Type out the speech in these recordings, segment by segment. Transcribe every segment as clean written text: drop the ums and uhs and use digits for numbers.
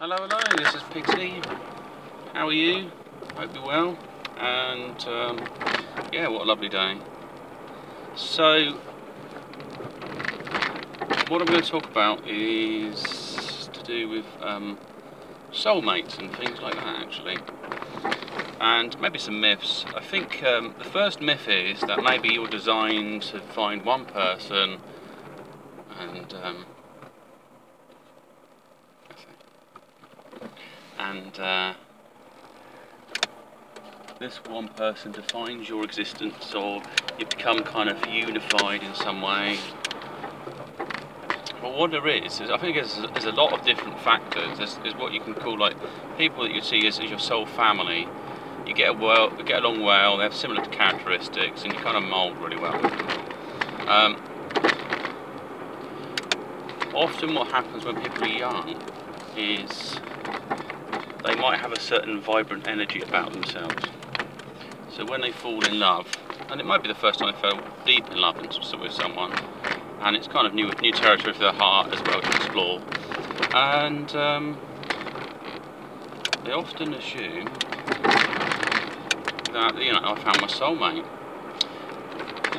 Hello, hello, this is Pixie. How are you? Hope you're well. And yeah, what a lovely day. So, what I'm going to talk about is to do with soulmates and things like that, actually. And maybe some myths. I think the first myth is that maybe you're designed to find one person and this one person defines your existence, or you become kind of unified in some way. But what there is I think there's a lot of different factors. There's what you can call like people that you see as your soul family. You get along well, they have similar characteristics, and you kind of mould really well with them. Often what happens when people are young is they might have a certain vibrant energy about themselves. So when they fall in love, and it might be the first time they fell deep in love with someone, and it's kind of new territory for their heart as well to explore, and they often assume that, you know, I found my soulmate.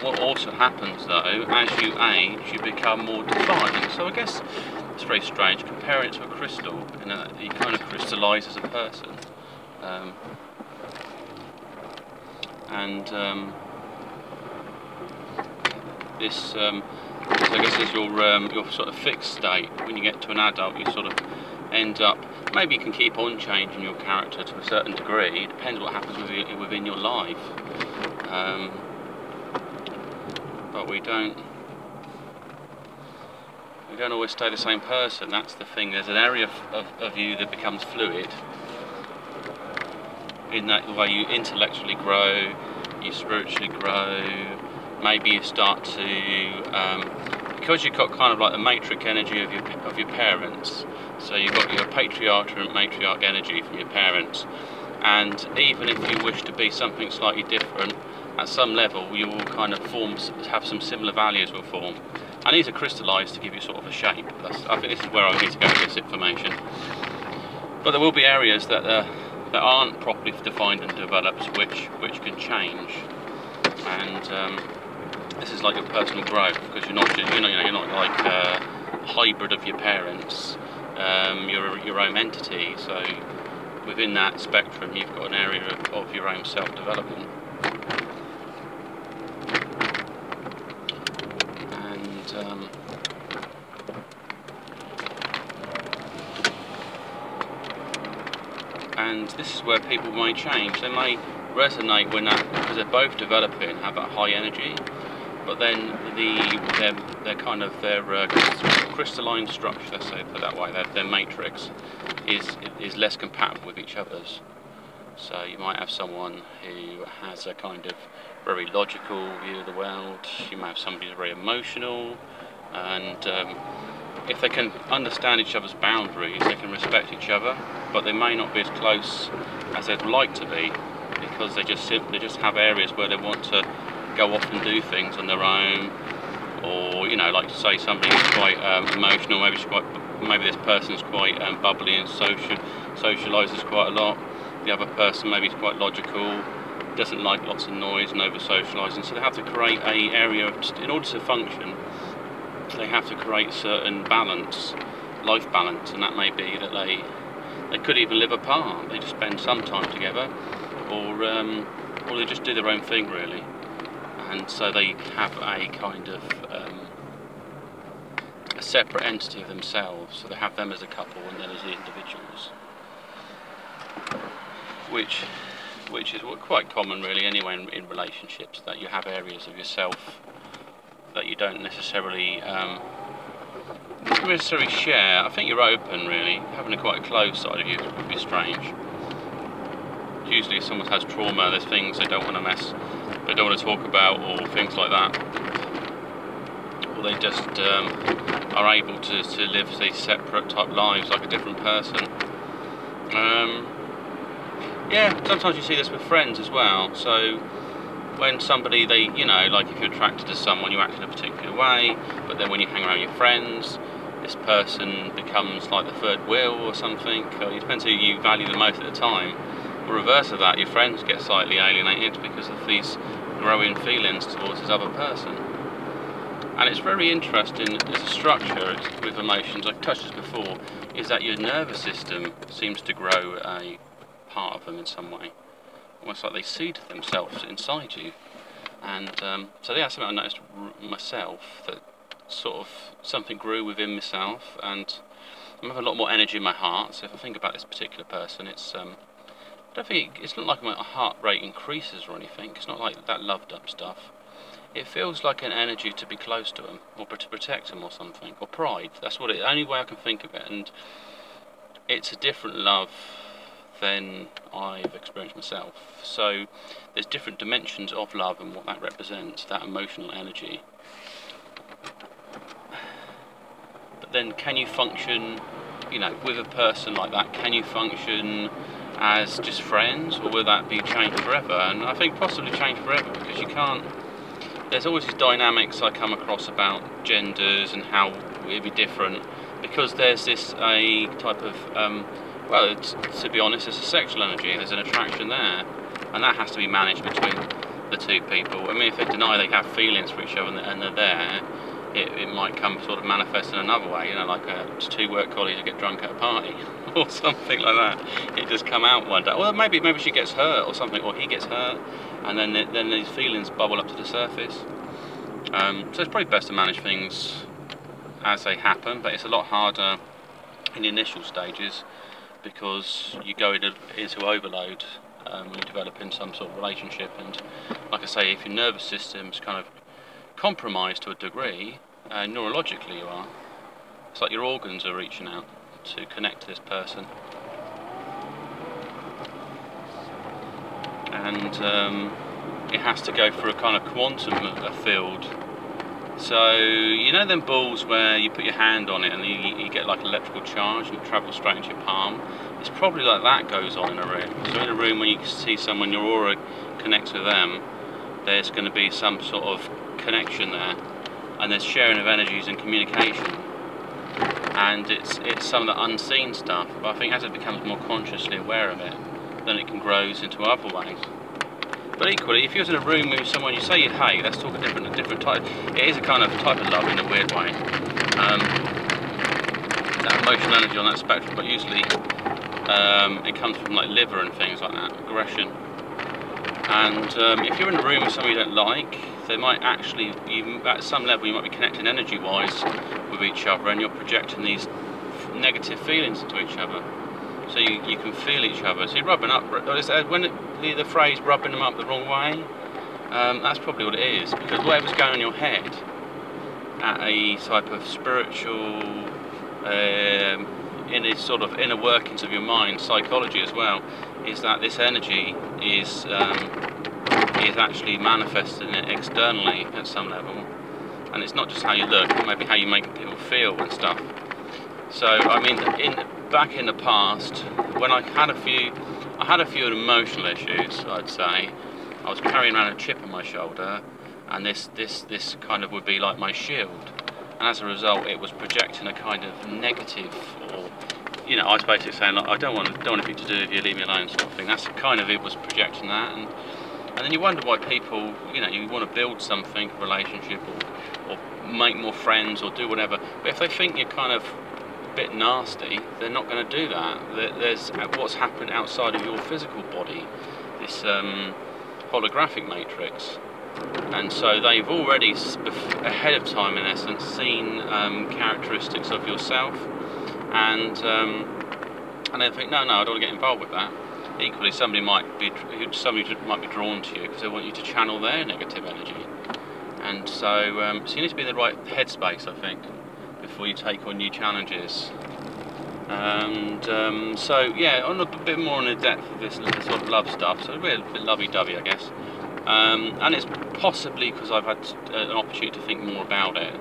What also happens though, as you age, you become more defined. So I guess it's very strange comparing it to a crystal, in that you kind of crystallise as a person. So I guess is your sort of fixed state. When you get to an adult, you sort of end up, maybe you can keep on changing your character to a certain degree. It depends what happens within your life. But we don't always stay the same person. That's the thing. There's an area of you that becomes fluid, in that the way you intellectually grow, you spiritually grow. Maybe you start to, because you've got kind of like the matrix energy of your parents. So you've got your patriarch and matriarch energy from your parents, and even if you wish to be something slightly different, at some level you will kind of have some similar values will form, and these are crystallised to give you sort of a shape. I think this is where I need to go with this information. But there will be areas that aren't properly defined and developed, which can change, and this is like your personal growth, because you're not like a hybrid of your parents. You're your own entity. So within that spectrum, you've got an area of your own self-development. And this is where people may change. They may resonate when that, because they're both developing, have that high energy, but then their crystalline structure, let's say, put that way, their matrix is less compatible with each other's. So you might have someone who has a kind of very logical view of the world. You might have somebody who's very emotional, and if they can understand each other's boundaries, they can respect each other, but they may not be as close as they'd like to be, because they just have areas where they want to go off and do things on their own. Or, you know, like say somebody's quite emotional, maybe this person's quite bubbly and socialises quite a lot. The other person maybe is quite logical, doesn't like lots of noise and over socialising. So they have to create an area in order to function. They have to create certain balance, life balance, and that may be that they could even live apart. They just spend some time together, or they just do their own thing really, and so they have a kind of a separate entity of themselves. So they have them as a couple and then as the individuals, which is quite common really anyway in relationships, that you have areas of yourself that you don't necessarily share. I think you're open really. Having a quite close side of you would be strange. Usually if someone has trauma, there's things they don't want to talk about, or things like that, or they just are able to live these separate type lives like a different person. Yeah, sometimes you see this with friends as well. So when somebody, like if you're attracted to someone, you act in a particular way, but then when you hang around your friends, this person becomes like the third wheel or something, or it depends who you value the most at the time. The reverse of that, your friends get slightly alienated because of these growing feelings towards this other person. And it's very interesting as a structure with emotions, I've touched this before, is that your nervous system seems to grow a part of them in some way. Almost like they seed themselves inside you. And so yeah, that's something I noticed myself, that sort of something grew within myself, and I have a lot more energy in my heart. So if I think about this particular person, it's it's not like my heart rate increases or anything. It's not like that loved up stuff. It feels like an energy to be close to them, or to protect them or something, or pride. That's what the only way I can think of it. And it's a different love than I've experienced myself. So there's different dimensions of love and what that represents, that emotional energy. But then can you function, you know, with a person like that? Can you function as just friends, or will that be changed forever? And I think possibly changed forever, because you can't, there's always these dynamics I come across about genders and how it'd be different, because there's this a type of well, to be honest, it's a sexual energy, there's an attraction there, and that has to be managed between the two people. I mean, if they deny they have feelings for each other and they're there, it might come sort of manifest in another way, you know, like two work colleagues who get drunk at a party or something like that. It just come out one day. Well, maybe she gets hurt or something, or he gets hurt, and then these feelings bubble up to the surface. So it's probably best to manage things as they happen, but it's a lot harder in the initial stages, because you go into overload when you develop in some sort of relationship. And like I say, if your nervous system's kind of compromised to a degree, neurologically you are, it's like your organs are reaching out to connect to this person. And it has to go through a kind of quantum field. So, you know them balls where you put your hand on it and you get like electrical charge and it travels straight into your palm? It's probably like that goes on in a room. So in a room when you see someone, your aura connects with them, there's going to be some sort of connection there, and there's sharing of energies and communication. And it's some of the unseen stuff, but I think as it becomes more consciously aware of it, then it can grow into other ways. But equally, if you're in a room with someone you say you'd hate, let's talk a different type. It is a kind of type of love in a weird way. That emotional energy on that spectrum, but usually it comes from like liver and things like that, aggression. And if you're in a room with someone you don't like, they might actually, at some level, you might be connecting energy-wise with each other, and you're projecting these negative feelings into each other. So you can feel each other. So you're rubbing up, when the phrase rubbing them up the wrong way, that's probably what it is, because whatever's going on in your head at a type of spiritual, in a sort of inner workings of your mind, psychology as well, is that this energy is actually manifesting it externally at some level, and it's not just how you look, it may be how you make people feel and stuff. So I mean, back in the past, when I had a few emotional issues, I'd say, I was carrying around a chip on my shoulder, and this kind of would be like my shield, and as a result, it was projecting a kind of negative, or you know, I was basically saying like, I don't want anything to do with you, leave me alone, sort of thing. That's kind of, it was projecting that, and then you wonder why people, you know, you want to build something, a relationship, or make more friends, or do whatever. But if they think you're kind of a bit nasty, they're not going to do that. There's what's happened outside of your physical body, this holographic matrix, and so they've already ahead of time, in essence, seen characteristics of yourself, and they think, no, I don't want to get involved with that. Equally, somebody might be drawn to you because they want you to channel their negative energy, and so you need to be in the right headspace, I think, before you take on new challenges. And so yeah, on a bit more in the depth of this sort of love stuff, so we're a bit lovey-dovey, I guess. And it's possibly because I've had an opportunity to think more about it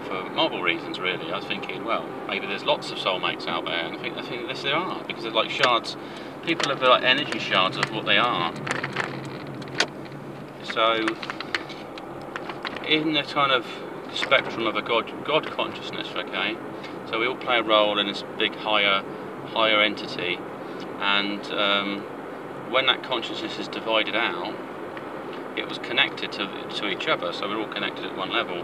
for multiple reasons, really. I was thinking, well, maybe there's lots of soulmates out there, and I think yes, there are, because they're like shards. People have like energy shards of what they are. So, in the kind of spectrum of a God consciousness, okay, So we all play a role in this big higher entity, and when that consciousness is divided out, it was connected to each other, so we're all connected at one level.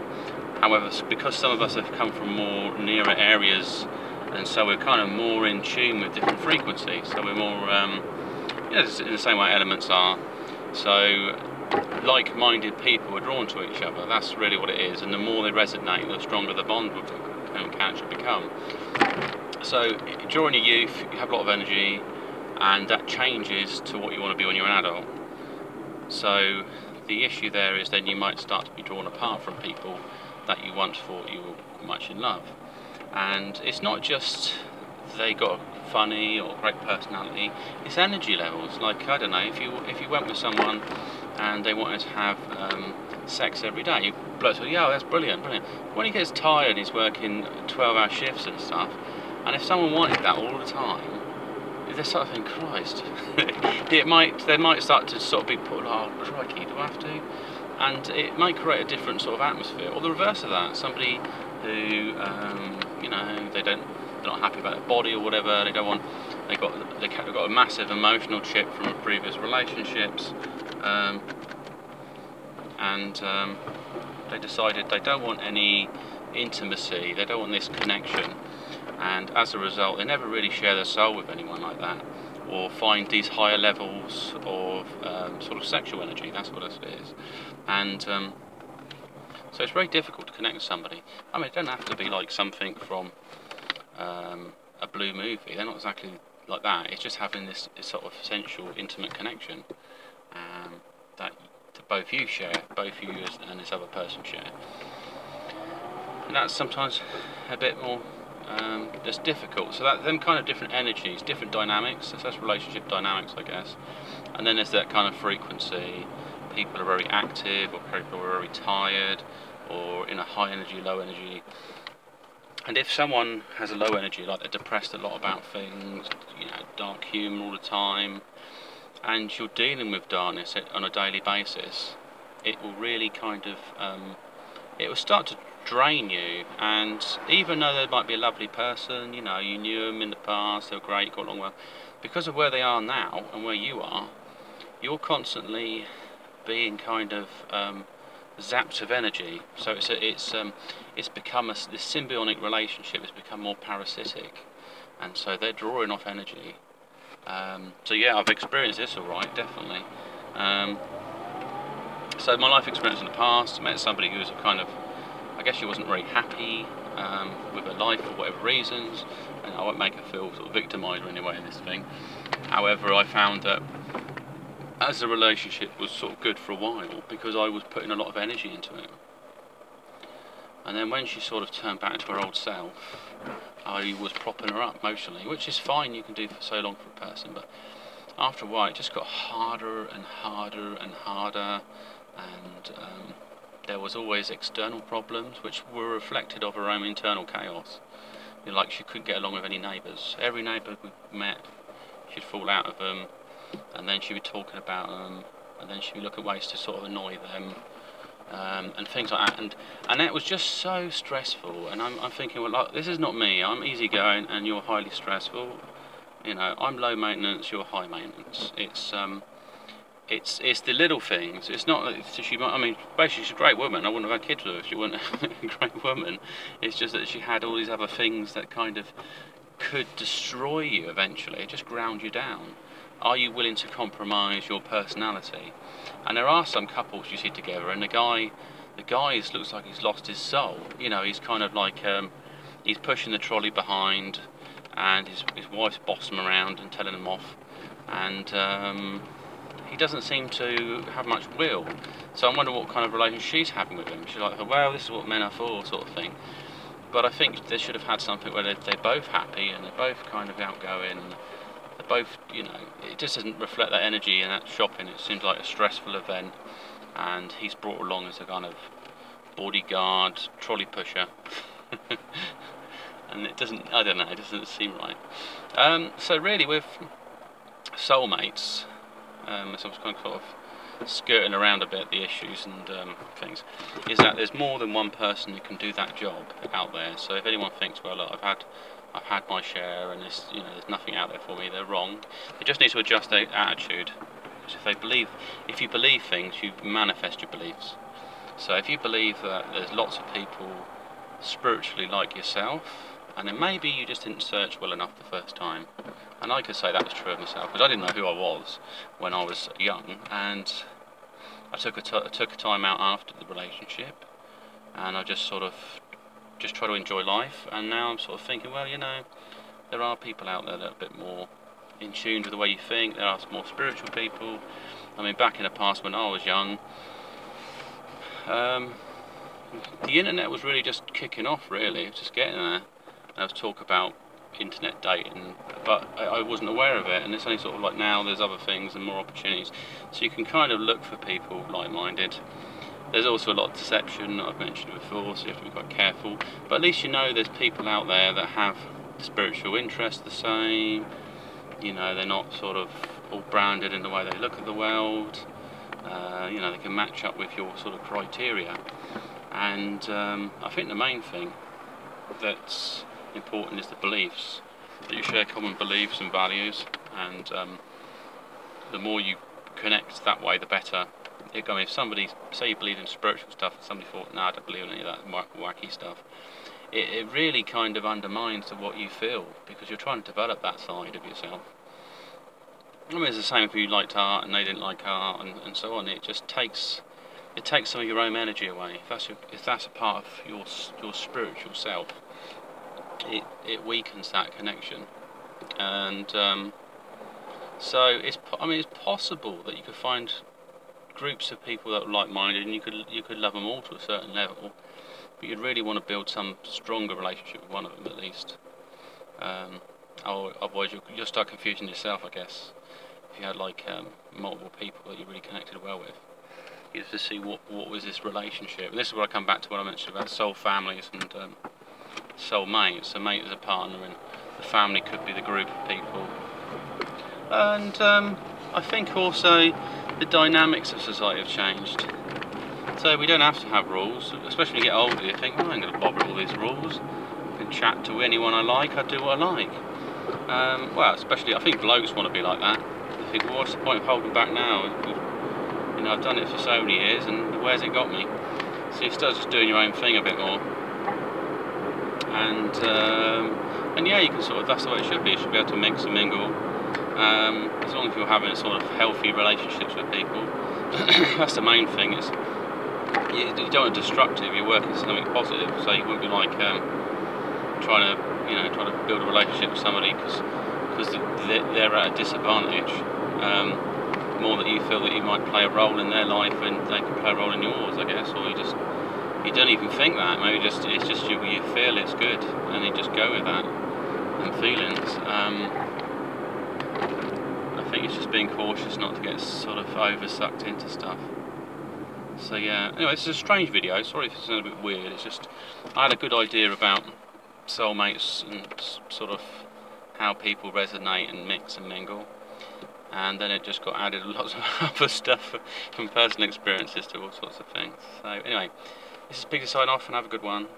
However, because some of us have come from more nearer areas, and so we're kind of more in tune with different frequencies, so we're more, you know, in the same way elements are. So like-minded people are drawn to each other. That's really what it is, and the more they resonate, the stronger the bond can actually become. So during your youth, you have a lot of energy, and that changes to what you want to be when you're an adult. So the issue there is then you might start to be drawn apart from people that you once thought you were much in love. And it's not just they got funny or great personality, it's energy levels. Like, I don't know, if you went with someone and they wanted to have sex every day, you blurt out, yeah, that's brilliant. When he gets tired, he's working 12-hour shifts and stuff, and if someone wanted that all the time, they sort of think, Christ, they might start to sort of be put, oh crikey, do I have to? And it might create a different sort of atmosphere. Or the reverse of that, somebody who, you know, they're not happy about their body or whatever, they got a massive emotional chip from previous relationships, and they decided they don't want any intimacy, they don't want this connection, and as a result they never really share their soul with anyone like that, or find these higher levels of sort of sexual energy. That's what it is. And so it's very difficult to connect with somebody. I mean, it doesn't have to be like something from a blue movie. They're not exactly like that. It's just having this sort of sensual, intimate connection that both you share, both you and this other person share. And that's sometimes a bit more just difficult. So that them kind of different energies, different dynamics. So that's relationship dynamics, I guess. And then there's that kind of frequency. People are very active, or people are very tired, or in a high energy, low energy. And if someone has a low energy, like they're depressed a lot about things, you know, dark humour all the time, and you're dealing with darkness on a daily basis, it will really kind of, it will start to drain you. And even though they might be a lovely person, you know, you knew them in the past, they were great, got along well, because of where they are now and where you are, you're constantly being kind of zapped of energy. So it's become this symbiotic relationship has become more parasitic, and so they're drawing off energy. So yeah, I've experienced this all right, definitely. So my life experience in the past, I met somebody who was kind of, I guess she wasn't very happy with her life for whatever reasons, and I won't make her feel sort of victimised or anyway in this thing. However, I found that as the relationship was sort of good for a while, because I was putting a lot of energy into it. And then when she sort of turned back to her old self, I was propping her up emotionally, which is fine, you can do for so long for a person, but after a while it just got harder and harder and harder, and there was always external problems which were reflected of her own internal chaos. You know, like she couldn't get along with any neighbours. Every neighbour we met, she'd fall out of them, and then she'd be talking about them, and then she'd be looking at ways to sort of annoy them, and things like that, and it was just so stressful. And I'm thinking, well, like, this is not me. I'm easygoing, and you're highly stressful. You know, I'm low maintenance, you're high maintenance. It's the little things. It's not that she. I mean, basically, she's a great woman. I wouldn't have had kids with her if she wasn't a great woman. It's just that she had all these other things that kind of could destroy you eventually, just ground you down. Are you willing to compromise your personality? And there are some couples you see together, and the guy looks like he's lost his soul. You know, he's kind of like he's pushing the trolley behind, and his wife's bossing him around and telling him off, and he doesn't seem to have much will. So I wonder what kind of relationship she's having with him. She's like, well, this is what men are for, sort of thing. But I think they should have had something where they're both happy and they're both kind of outgoing. And they're both, you know, it just doesn't reflect that energy in that shopping. It seems like a stressful event, and he's brought along as a kind of bodyguard, trolley pusher. And it doesn't, I don't know, it doesn't seem right. So really with Soulmates, as I was kind of sort of skirting around a bit the issues and things, is that there's more than one person who can do that job out there. So if anyone thinks, well, look, I've had my share and there's nothing out there for me, they're wrong. They just need to adjust their attitude. Because if you believe things, you manifest your beliefs. So if you believe that there's lots of people spiritually like yourself, and then maybe you just didn't search well enough the first time. And I could say that was true of myself, because I didn't know who I was when I was young, and I took a time out after the relationship, and I just try to enjoy life. And now I'm sort of thinking, well, there are people out there that are a bit more in tune with the way you think. There are more spiritual people. I mean, back in the past when I was young, the internet was really just kicking off, really. It was just getting there. There was talk about internet dating, but I wasn't aware of it, and it's only sort of like now there's other things and more opportunities. So you can kind of look for people like-minded. There's also a lot of deception that I've mentioned before, so you have to be quite careful. But at least there's people out there that have spiritual interests the same. They're not sort of all branded in the way they look at the world. They can match up with your sort of criteria. And I think the main thing that's important is the beliefs, that you share common beliefs and values, and the more you connect that way, the better. If somebody, say you believe in spiritual stuff, and somebody thought, no, I don't believe in any of that wacky stuff, it really kind of undermines what you feel, because you're trying to develop that side of yourself. I mean, it's the same if you liked art and they didn't like art, and so on. It just takes some of your own energy away. If that's a part of your spiritual self, it weakens that connection. And so it's possible that you could find groups of people that are like-minded, and you could love them all to a certain level, but you'd really want to build some stronger relationship with one of them at least. Otherwise you'll start confusing yourself, I guess. If you had like multiple people that you really connected well with, you have to see what was this relationship. And this is where I come back to what I mentioned about soul families and soulmates. A mate is a partner, and the family could be the group of people. And I think also the dynamics of society have changed. So we don't have to have rules, especially when you get older. You think, well, I ain't going to bother with all these rules. I can chat to anyone I like, I do what I like. Well, especially I think blokes want to be like that. They think, well, what's the point of holding back now? I've done it for so many years, and where's it got me? So you start just doing your own thing a bit more. And yeah, you can that's the way it should be. You should be able to mix and mingle. As long as you're having sort of healthy relationships with people. That's the main thing. You don't want to be destructive. You're working for something positive. So you wouldn't be like trying to build a relationship with somebody because they're at a disadvantage. More that you feel that you might play a role in their life and they can play a role in yours, I guess, or you don't even think that. Maybe it's just you feel it's good, and you just go with that and feelings. I think it's just being cautious not to get sort of over-sucked into stuff. So yeah, anyway, this is a strange video. Sorry if it's a bit weird. It's just I had a good idea about soulmates and sort of how people resonate and mix and mingle, and then it just got added lots of other stuff from personal experiences to all sorts of things. So anyway, this is Peter sign off, and have a good one.